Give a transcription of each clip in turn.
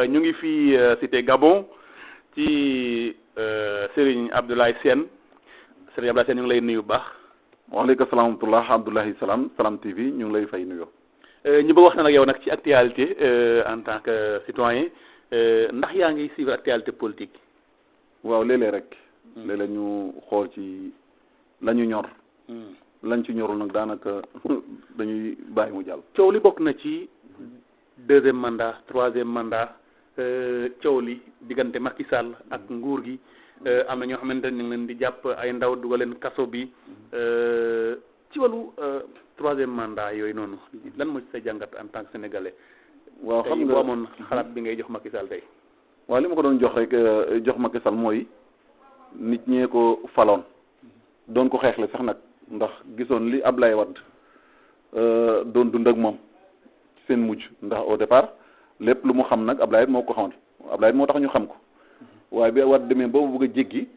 ñu ngi fii cité Gabon ci Serigne Abdoulaye Sène Serigne Abdoulaye Sène ñu ngi lay nuyu bu baax. waaleykum salaam wa rahmatulah Abdoulaye Salam TV ñu ngi lay fay nuyoo. ñu bëgg wax na nag yow nag ci actualité en tant que citoyen ndax yaa ngi suivre actualité politique. waaw léeg-léeg rek. léeg-léeg ñu xool ci la ñu ñor. lañ ci ñorul nag daanaka dañuy bàyyi mu jàll. coow li bokk na ci deuxième mandat troisième mandat coow li diggante Macky Sall ak nguur gi am na ñoo xamante ne ñu ngi leen di jàpp ay ndaw dugal leen kaso bi ci wàllu troisième mandat yooyu noonu lan moo ci sa jàngat en tant que sénégalais. waaw xam nga boo amoon xalaat bi ngay jox Macky Sall tey. waaw li ma ko doon jox rek jox Macky Sall mooy nit ñee ko faloon doon ko xeexle sax nag. ndax gisoon li Ablaye Wade doon dund ak moom seen mujj ndax au départ lépp lu mu xam nag Ablaye moo ko xamoon Ablaye moo tax ñu xam ko waaye bi Wade demee boobu bëgg a jéggi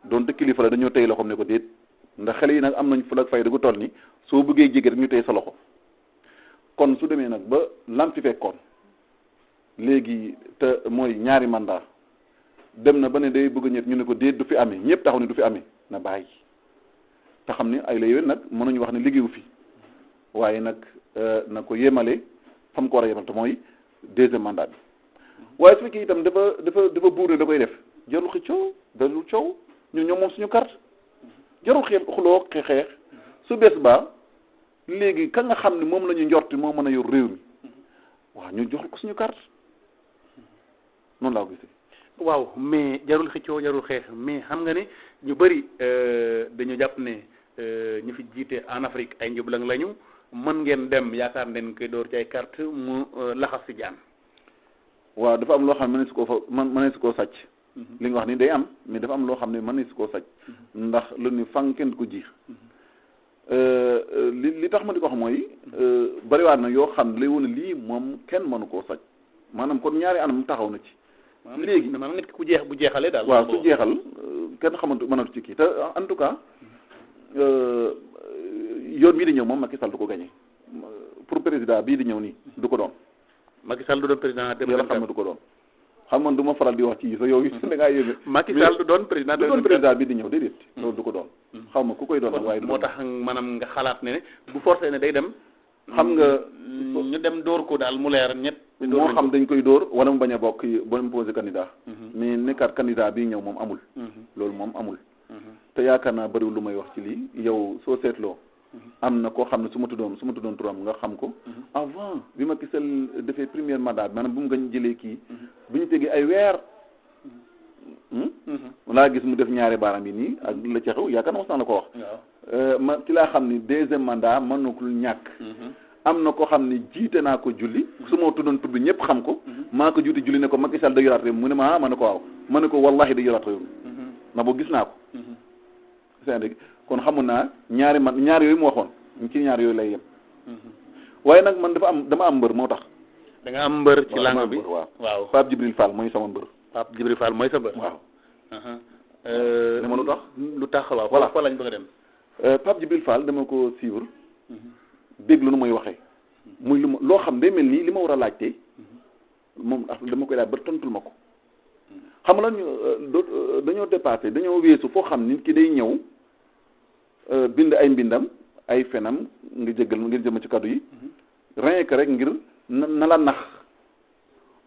doonte kilifa la dañoo tey loxoom ne ko déet ndax xale yi nag am nañ fula ak fayda gu toll ni soo bëggee jéggi rek ñu tey sa loxo kon su demee nag ba lam fi fekkoon léegi te mooy ñaari mandat dem na ba ne day bëgg a ñett ñu ne ko déet du fi amee ñëpp taxaw ne du fi amee na bàyyi. te xam ni ay la yowén nag mënuñu wax ne liggéeyu fi waaye nag na ko yemale fam ko war a yemal te mooy deuxième mandat bi waaye su fekkee itam dafa buur ne da koy def jarul xëccoo jarul coow ñun ñoom moom suñu carte jarul xuloo xeex su bees ba léegi ka nga xam ne moom la ñu njorti moo mën a yor réew mi waaw ñu jox ko suñu carte noonu laa ko gisee. waaw mais jarul xëccoo jarul xeex mais xam nga ne ñu bëri dañu jàpp ne ñu fi jiite en Afrique ay njublang lañu mën ngeen dem yaakaar ngeen koy door ci ay carte mu laxas si jaan. waaw dafa am loo xam ne mënees koo fa mënees koo sàcc. li nga wax ni day am mais dafa am loo xam ne mënees koo sàcc. ndax lu ni fang kenn ko jiix. li tax ma di ko wax mooy bariwaat na yoo xam ne lay wone lii moom kenn mënu koo sàcc maanaam kon ñaari anam taxaw na ci. léegi maanaam nit ki ku jeex bu jeexalee daal. waaw su jeexal kenn xamante mënatu ci kii te en tout cas yoon bii di ñëw moom Macky Sall du ko gagné pour président bii di ñëw nii du ko doon. Macky Sall du doon président yàlla xam ne du ko doon xam man du ma faral di wax ci yi sax yow da ngaa yéeme. Macky Sall du doon président bii di ñëw déedéet. loolu du ko doon. xaw ma ku koy doon waaye. moo tax maanaam nga xalaat ne bu forcé ne day dem. xam nga ñu dem dóor ko daal mu leer ñett. moo xam dañ koy dóor wala mu bañ a bokk ba mu posé candidat. mais nekkaat candidat bii ñëw moom amul. loolu moom amul. te yaakaar naa bëriwul lu may wax ci lii yow soo seetloo. am na koo xam ne su ma tuddoon turam nga xam ko. avant bi ma gisal defee première mandat bi maanaam bu mu gañ jëlee kii. bi ñu tegee ay weer. laa gis mu def ñaari baaraam yi nii ak la ca xew yaakaar naa mos naa la ko wax. ma ci laa xam ni deuxième mandat mën na ko ñàkk. am na ko xam ne jiite naa ko julli su ma tuddoon tudd ñëpp xam ko maa ko jiite julli ne ko Macky Sall da yoraat réew mu ne ma ma ne ko waaw ma ne ko wallahi da yoraat réew na boo gis naa ko c'est kon xamu naa ñaar yooyu mu waxoon ci ñaar yooyu lay yem waaye nag man dama am mbër moo tax da nga am mbër ci langue bi waaw Pape Djibril Fall mooy sama mbër. Pape Djibril Fall mooy sa mbër. waaw dama lu tax waaw voilà fa lañ bëgg a dem. Pape Djibril Fall dama ko suivre dégg lu nu muy waxee muy lu ma loo xam day mel nii li ma war a laajte moom dama koy laaj ba tontul ma ko xam nga dañoo dépassé dañoo weesu foo xam nit ki day ñëw bind ay mbindam ay fenam nga jéggal ngir jëm ci kaddu yi rien que rek ngir na la nax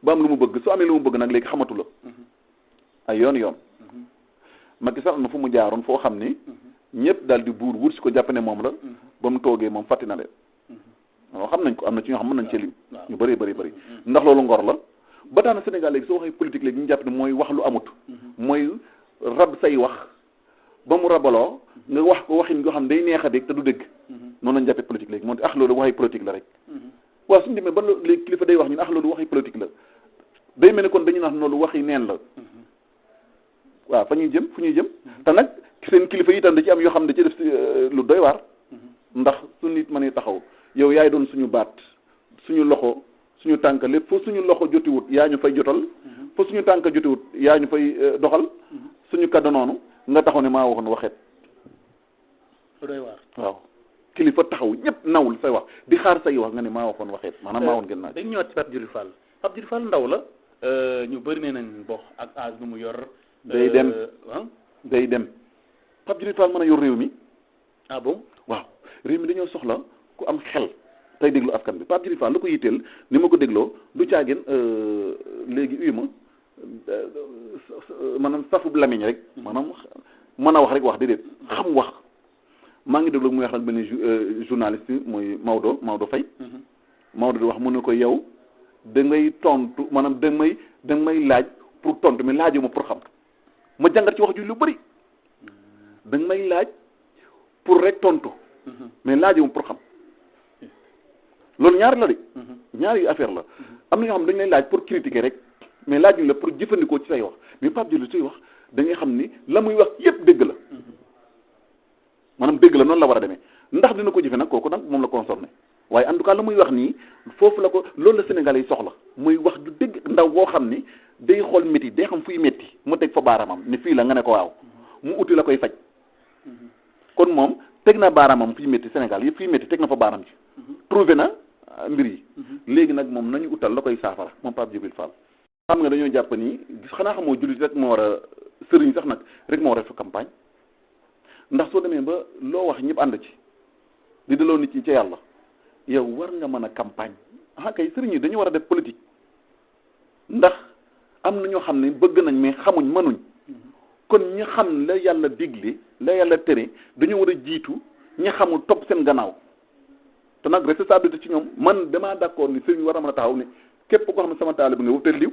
ba am lu mu bëgg su amee lu mu bëgg nag léegi xamatu la ay yoon Macky Sall na fu mu jaaroon foo xam ni ñëpp daal di buur wut si ko jàpp ne moom la ba mu toogee moom fàtti na leen waaw xam nañ ko am na ci ñoo xam mën nañ ci lim ñu bëri ndax loolu ngor la ba tax na Sénégal léegi soo waxee politique léegi ñu jàpp ne mooy wax lu amut mooy rab say wax ba mu rabaloo nga wax ko waxin nga xam day neex a dégg te du dégg noonu lañ jàppee politique léegi moo tax loolu waxi politique la rek waaw suñu demee ba léegi kilifa day wax ñun loolu waxi politique la day mel ni kon dañu naan loolu waxi neen la waaw fu ñuy jëm te nag seen kilifa yi itam da ci am yoo xam ne da ci def lu doy waar ndax su nit mënee taxaw yow yaay doon suñu baat suñu loxo suñu tànk lépp foo suñu loxo jotiwut yaa ñu fay jotal foo suñu tànk jotiwut yaa ñu fay doxal suñu kaddu noonu nga taxaw ne maa waxoon waxeet doy waar waaw kilifa taxaw ñëpp nawul say wax di xaar say wax nga ne maa waxoon waxeet maanaam maa woon gën naa dañ ñëwaat ci Pape Djibril Fall ndaw la ñu bëri nee nañ bo ak âge bu mu yor. day dem ah day dem Pape Djibril Fall mën a yor réew mi. ah bon waaw réew mi dañoo soxla ku am xel tey déglu askan bi Pape Djibril Fall lu ko yitteel ni ma ko dégloo du caagin léegi uyu ma maanaam safub lamiñ rek maanaam mën a wax rek wax déedéet xam wax maa ngi déglu muy wax nag benn journaliste mooy Maodo Faye Maodo di wax mu ne ko yow da ngay tontu maanaam da nga may laaj pour tontu mais laajuma pour xam ma jàngat ci wax ju lu bëri da nga may laaj pour rek tontu mais laajuma pour xam loolu ñaari la de ñaari affaire la am na ñoo xam dañ lay laaj pour critiquer rek mais laajuñ la pour jëfandikoo ci say wax mais Pape Djibril suy wax da ngay xam ni la muy wax yépp dégg la maanaam dégg la noonu la war a demee ndax dina ko jëfe nag kooku nag moom la concerné waaye en tout cas la muy wax nii foofu la ko loolu la Sénégalais yi soxla muy wax ju dégg ndaw boo xam ni day xool métti day xam fuy métti mu teg fa baaramam ni fii la nga ne ko waaw mu uti la koy faj kon moom teg na baaramam fiy métti Sénégal yëpp fiy métti teg na fa baaram ci trouvé na mbir yi léegi nag moom nañu utal la koy saafara moom Pape Djibril Fall xam nga dañoo jàpp ni xanaa xamoo jullit rek moo war a sëriñ sax nag rek moo war a def campagne ndax soo demee ba loo wax ñëpp ànd ci di daloo nit ñi ca yàlla yow war nga mën a campagne ah kay sëriñ yi dañu war a def politique ndax am na ñoo xam ne bëgg nañ mais xamuñ mënuñ kon ñi xam la yàlla digle la yàlla tere dañu war a jiitu ñi xamul topp seen gannaaw te nag responsabilité ci ñoom man damaa d'accord ni sëriñ war a mën a taxaw ne képp ko xam ne sama taalibe nga wutal liw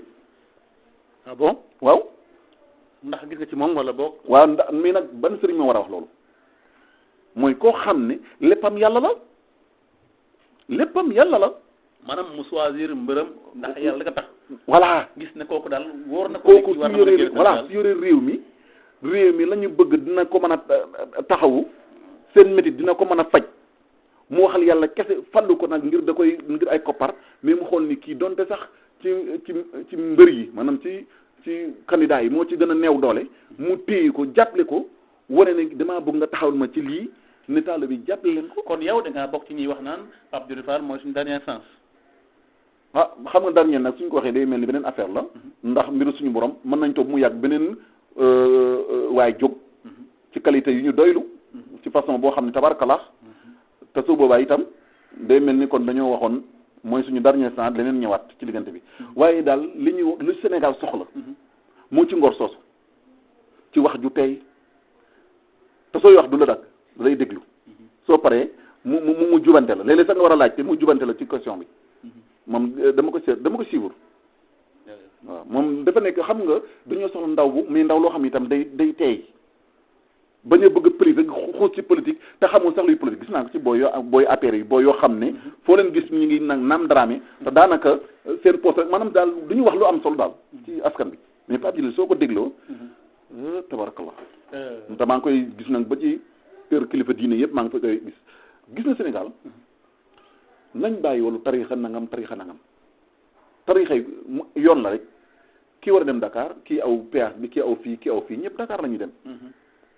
ah bon waaw ndax gis nga ci moom wala boog waaw ndax mais nag ban sëriñ moo war a wax loolu mooy koo xam ne léppam yàlla la maanaam mu choisir mbërëm ndax yàlla ka tax voilà gis ne kooku daal wóor na kooku su yoree voilà su yoree réew mi la ñu bëgg dina ko mën a taxawu seen métit dina ko mën a faj mu waxal yàlla kese fallu ko nag ngir ay koppar mais mu xool ni kii donte sax ci mbër yi maanaam ci candidat yi moo ci gën a neew doole mu téye ko jàppale ko wane ne damaa bëgg nga taxawal ma ci lii ne taalibe bi jàppale leen ko. kon yow da ngaa bokk ci ñuy wax naan Pape Djibril Fall mooy suñu dernière chance. ah xam nga dernier nag suñ ko waxee day mel ni beneen affaire la ndax mbiru suñu borom mën nañ toog mu yàgg beneen waaye jóg ci qualité yu ñu doylu ci façon boo xam ne tabarkalaax te su boobaa itam day mel ni kon dañoo waxoon mooy suñu dernier chance leneen ñëwaat ci diggante bi waaye daal lu Sénégal soxla moo ci ngor soosu ci wax ju tey te sooy wax du la dagg da lay déglu soo paree mu jubante la léeg-léeg sax nga war a laaj te mu jubante la ci question bi moom dama ko suivre waaw moom dafa nekk xam nga dañoo soxla ndaw bu mais ndaw loo xam ne itam day teey bañ a bëgg privé xuus ci politique te xamul sax luy politique gis naa ko ci booy APR yi booy yoo xam ne foo leen gis ñu ngi nag naam daraame te daanaka seen poste rek maanaam daal du ñu wax lu am solo daal ci askan bi mais Pape Djibril soo ko dégloo tabarakallah te maa ngi koy gis nag ba ci kër kilifa diine yëpp maa ngi koy gis na Sénégal nañ bàyyi wala tarixa nangam tarixa yi yoon la rek kii war a dem Dakar kii aw péage bi kii aw fii ñëpp Dakar la ñuy dem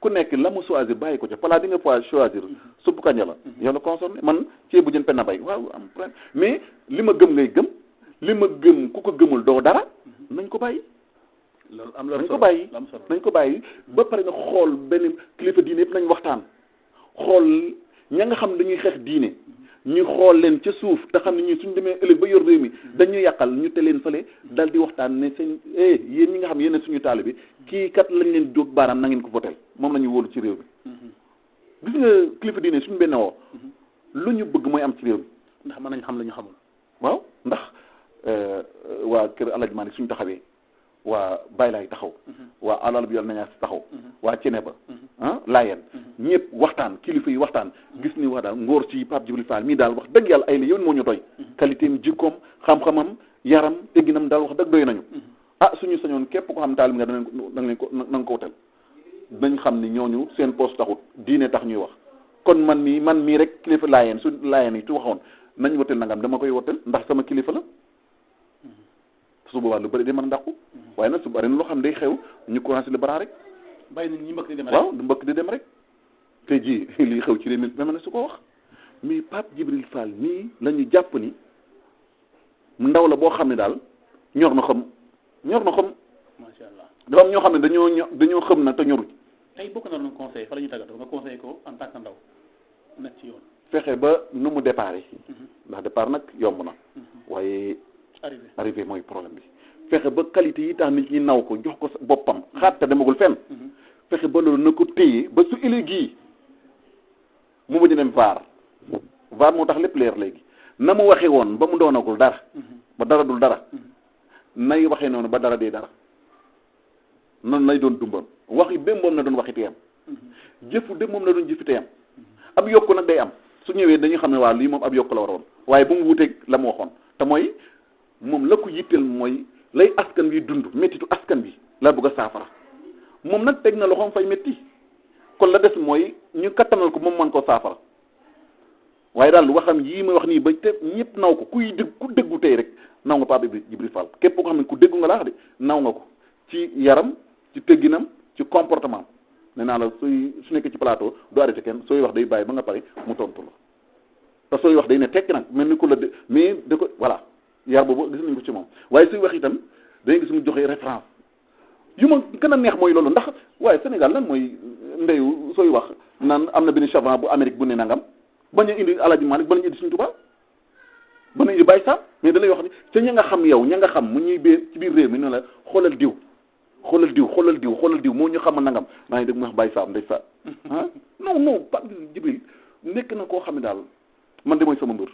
ku nekk la mu choisir bàyyi ko ca pala di nga fois choisir suppu kanja la yow la concerné man ceebu jën penn bay waaw am problème mais li ma gëm ngay gëm li ma gëm ku ko gëmul doo dara nañ ko bàyyi nañ ko bàyyi ba pare nga xool benn kilifa diine yëpp nañ waxtaan xool ña nga xam dañuy xeex diine ñu xool leen ca suuf te xam ne ñi suñ demee ëllëg ba yor réew mi dañuy yàqal ñu te leen fële dal di waxtaan ne seen yéen ñi nga xam yéen suñu taalibe bi kii kat lañ leen jóg baaraam na ngeen ko votel moom la ñu wóolu ci réew mi gis nga kilifa diine suñu benn woo lu ñu bëgg mooy am ci réew mi ndax mën nañ xam la ñu xamul waaw ndax waa kër Alaaji Maalik suñu taxawee waa Baay Laay taxaw waa alal bi yàlla nañaa si taxaw waa Ceneba Laayeen ñëpp waxtaan kilifa yi waxtaan gis ni wax daal ngóor ci Pape Djibril Fall mii daal wax dëgg yàlla ay la yoon moo ñu doy qualité am jikkoom xam-xamam yaram tegginam daal wax dëgg doy nañu suñu sañoon képp ko xam taalim nga da nga ko wutal dañ xam ni ñooñu seen poste taxut diine tax ñuy wax kon man mii rek kilifa Laayeen su Laayeen yi ci waxoon nañ wotel nangam dama koy wotel ndax sama kilifa la su boobaa lu bëri day mën a dàqu waaye nag su bëri na loo xam day xew ñu commencé le bras rek bàyyi nañ ñi mbëkk di dem rek waaw du mbëkk di dem rek te ji lii xew ci réew mi dama ne su ko wax mais Pape Djibril Fall nii la ñu jàpp ni ndaw la boo xam ne daal ñor na xam ñor na xam. macha allah dafa am ñoo xam ne dañoo xam na te ñoruñ. tey bokk na lu conseil fa la ñuy tàggatoo nga conseil ko en tant que ndaw nekk ci yoon. fexe ba nu mu départ ndax départ nag yomb na waaye arrivé mooy problème bi fexe ba qualité yi tax nit ñi naw ko jox ko boppam xaat te demagul fenn fexe ba loolu na ko téye ba su ëllëgee mu mujj dem vaar moo tax lépp leer léegi na mu waxee woon ba mu doonagul dara ba dara dul dara nay waxee noonu ba dara dee dara noonu lay doon dumbam wax yi ba moom na doon waxi teyam jëfu de moom la doon jëfi teyam ab yokku nag day am su ñëwee dañuy xam ne waaw lii moom ab yokku la war a woon waaye bu mu wuteeg la mu waxoon te mooy moom la ko yitteel mooy lay askan wi dund méttitu askan bi la bëgg a saafara moom nag teg na loxoom fay métti kon la des mooy ñu kattanal ko moom mën koo saafara waaye daal waxam yii may wax nii ba te ñëpp naw ko ku déggu tey rek naw nga Pape Djibril Fall képp koo xam ne ku déggu nga laax de naw nga ko ci yaram ci tëgginam ci comportement nee naa la su nekkee ci plateau du arrêté kenn sooy wax day bàyyi ba nga pare mu tontu la te sooy wax day ne tekki nag mel ni ku la de mais da ko voilà yar boobu gis nañ ko ci moom waaye suy wax itam dañuy gis mu joxe référence yu ma gën a neex mooy loolu ndax waaye Sénégal lan mooy ndeyu sooy wax naan am na benn savant bu Amérique bu ne nangam bañ a indi Alaaji Malik bañ a indi Sëriñ Tuubaa bañ a indi Baye Sam mais da lay wax ni te ña nga xam yow ña nga xam mu ñuy bee ci biir réew mi ne la xoolal diw moo ñu xamal nangam maa ngi dégg mu wax Baye Sam ndey sa ah non Pape Djibril nekk na koo xam ne daal man de mooy sama mbër